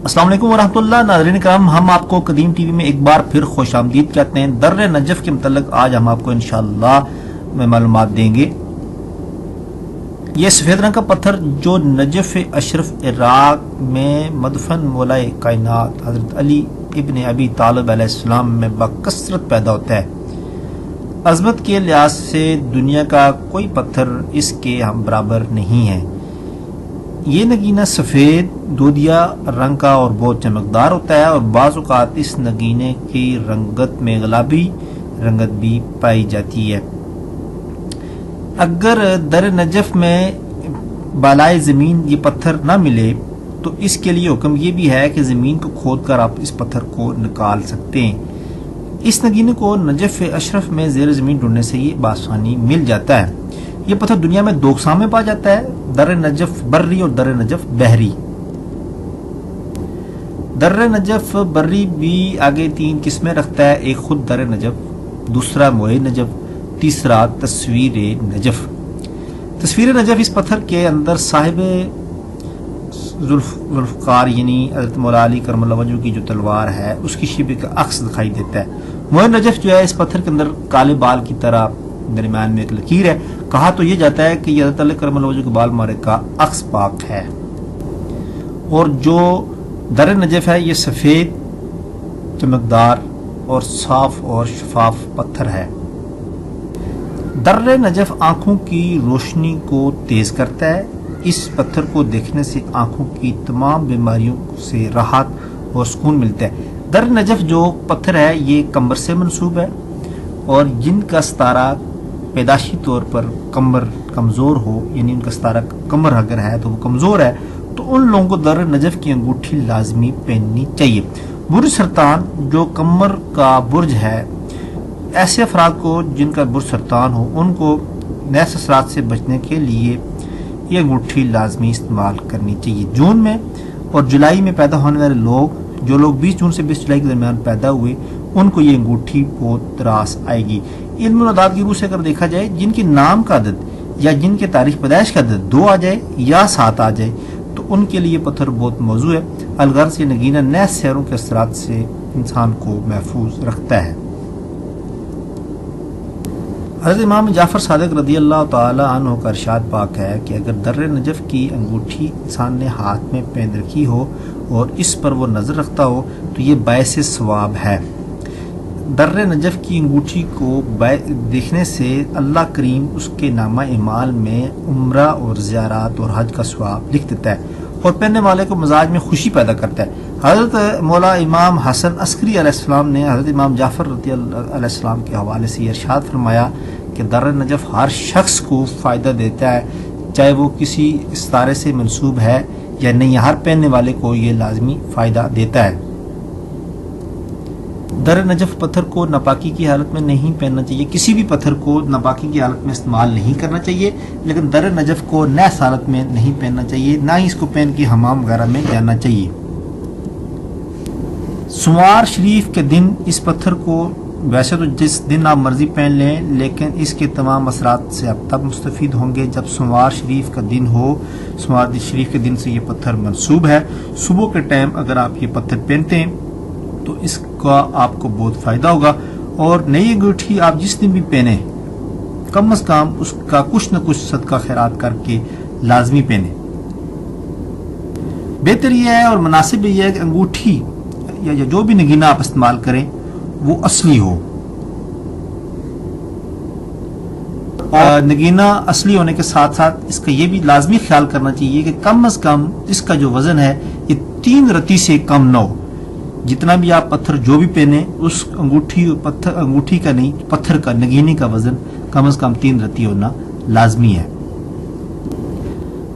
السلام علیکم ورحمۃ اللہ ناظرین کرام، ہم آپ کو قدیم ٹی وی میں ایک بار پھر خوش آمدید کہتے ہیں۔ در نجف کے متعلق آج ہم آپ کو انشاءاللہ معلومات دیں گے۔ یہ سفید رنگ کا پتھر جو نجف اشرف عراق میں مدفن مولائے کائنات حضرت علی ابن ابی طالب علیہ السلام میں بکثرت پیدا ہوتا ہے۔ عظمت کے لحاظ سے دنیا کا کوئی پتھر اس کے ہم برابر نہیں ہے۔ یہ نگینہ سفید دودیا رنگ کا اور بہت چمکدار ہوتا ہے، اور بعض اوقات اس نگینے کی رنگت میں گلابی رنگت بھی پائی جاتی ہے۔ اگر در نجف میں بالائے زمین یہ پتھر نہ ملے تو اس کے لیے حکم یہ بھی ہے کہ زمین کو کھود کر آپ اس پتھر کو نکال سکتے ہیں۔ اس نگینے کو نجف اشرف میں زیر زمین ڈھونڈنے سے یہ بآسانی مل جاتا ہے۔ یہ پتھر دنیا میں دو اقسام میں پایا جاتا ہے، در نجف بری اور در نجف بحری۔ در نجف بری بھی آگے تین قسمیں رکھتا ہے، ایک خود در نجف، دوسرا موئے نجف، تیسرا تصویر نجف۔ تصویر نجف اس پتھر کے اندر صاحب ذوالفقار یعنی حضرت مولا علی کرم اللہ وجہہ کی جو تلوار ہے اس کی شبہ کا عکس دکھائی دیتا ہے۔ موئے نجف جو ہے اس پتھر کے اندر کالے بال کی طرح درمیان میں ایک لکیر ہے۔ کہا تو یہ جاتا ہے کہ یہ حضرت علی کرم اللہ وجہہ کے بال مارے کا عکس پاک ہے۔ اور جو در نجف ہے یہ سفید چمکدار اور صاف اور شفاف پتھر ہے۔ در نجف آنکھوں کی روشنی کو تیز کرتا ہے۔ اس پتھر کو دیکھنے سے آنکھوں کی تمام بیماریوں سے راحت اور سکون ملتا ہے۔ در نجف جو پتھر ہے یہ کمر سے منسوب ہے، اور جن کا ستارہ پیدائشی طور پر کمر کمزور ہو، یعنی ان کا ستارہ کمر اگر ہے تو وہ کمزور ہے، تو ان لوگوں کو در نجف کی انگوٹھی لازمی پہننی چاہیے۔ برج سرطان جو کمر کا برج ہے، ایسے افراد کو جن کا برج سرطان ہو ان کو نیس اثرات سے بچنے کے لیے یہ انگوٹھی لازمی استعمال کرنی چاہیے۔ جون میں اور جولائی میں پیدا ہونے والے لوگ، جو لوگ 20 جون سے 20 جولائی کے درمیان پیدا ہوئے، ان کو یہ انگوٹھی بہت راس آئے گی۔ علم العداد کی روح سے اگر دیکھا جائے، جن کے نام کا عدد یا جن کے تاریخ پیدائش کا عدد 2 آ جائے یا 7 آ جائے تو ان کے لیے پتھر بہت موزوں ہے۔ الغرض یہ نگینہ نئے سحروں کے اثرات سے انسان کو محفوظ رکھتا ہے۔ حضرت امام جعفر صادق رضی اللہ تعالی عنہ کا ارشاد پاک ہے کہ اگر در نجف کی انگوٹھی انسان نے ہاتھ میں پہن رکھی ہو اور اس پر وہ نظر رکھتا ہو تو یہ باعث ثواب ہے۔ در نجف کی انگوٹھی کو دیکھنے سے اللہ کریم اس کے نامہ اعمال میں عمرہ اور زیارات اور حج کا ثواب لکھ دیتا ہے، اور پہننے والے کو مزاج میں خوشی پیدا کرتا ہے۔ حضرت مولا امام حسن عسکری علیہ السلام نے حضرت امام جعفر رضی اللہ علیہ السلام کے حوالے سے ارشاد فرمایا کہ در نجف ہر شخص کو فائدہ دیتا ہے، چاہے وہ کسی ستارے سے منسوب ہے یا نہیں، ہر پہننے والے کو یہ لازمی فائدہ دیتا ہے۔ در نجف پتھر کو ناپاکی کی حالت میں نہیں پہننا چاہیے، کسی بھی پتھر کو ناپاکی کی حالت میں استعمال نہیں کرنا چاہیے، لیکن در نجف کو نیس حالت میں نہیں پہننا چاہیے، نہ ہی اس کو پہن کے حمام وغیرہ میں جانا چاہیے۔ سوار شریف کے دن اس پتھر کو ویسے تو جس دن آپ مرضی پہن لیں، لیکن اس کے تمام اثرات سے آپ تب مستفید ہوں گے جب سوار شریف کا دن ہو۔ سوار شریف کے دن سے یہ پتھر منسوب ہے۔ صبح کے ٹائم اگر آپ یہ پتھر پہنتے ہیں تو اس کا آپ کو بہت فائدہ ہوگا، اور نئی انگوٹھی آپ جس دن بھی پہنیں کم از کم اس کا کچھ نہ کچھ صدقہ خیرات کر کے لازمی پہنیں۔ بہتر یہ ہے اور مناسب یہ ہے کہ انگوٹھی یا جو بھی نگینہ آپ استعمال کریں وہ اصلی ہو۔ اور نگینہ اصلی ہونے کے ساتھ ساتھ اس کا یہ بھی لازمی خیال کرنا چاہیے کہ کم از کم اس کا جو وزن ہے یہ 3 رتی سے کم نہ ہو۔ جتنا بھی آپ پتھر جو بھی پہنے، اس انگوٹھی کا نہیں، پتھر کا نگینے کا وزن کم از کم 3 رتی ہونا لازمی ہے۔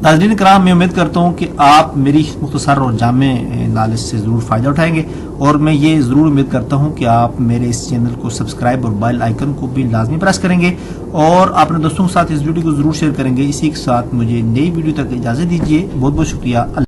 ناظرین کرام، میں امید کرتا ہوں کہ آپ میری مختصر اور جامع نالج سے ضرور فائدہ اٹھائیں گے، اور میں یہ ضرور امید کرتا ہوں کہ آپ میرے اس چینل کو سبسکرائب اور بیل آئیکن کو بھی لازمی پریس کریں گے، اور اپنے دوستوں کے ساتھ اس ویڈیو کو ضرور شیئر کریں گے۔ اسی کے ساتھ مجھے نئی ویڈیو تک اجازت دیجیے۔ بہت بہت شکریہ۔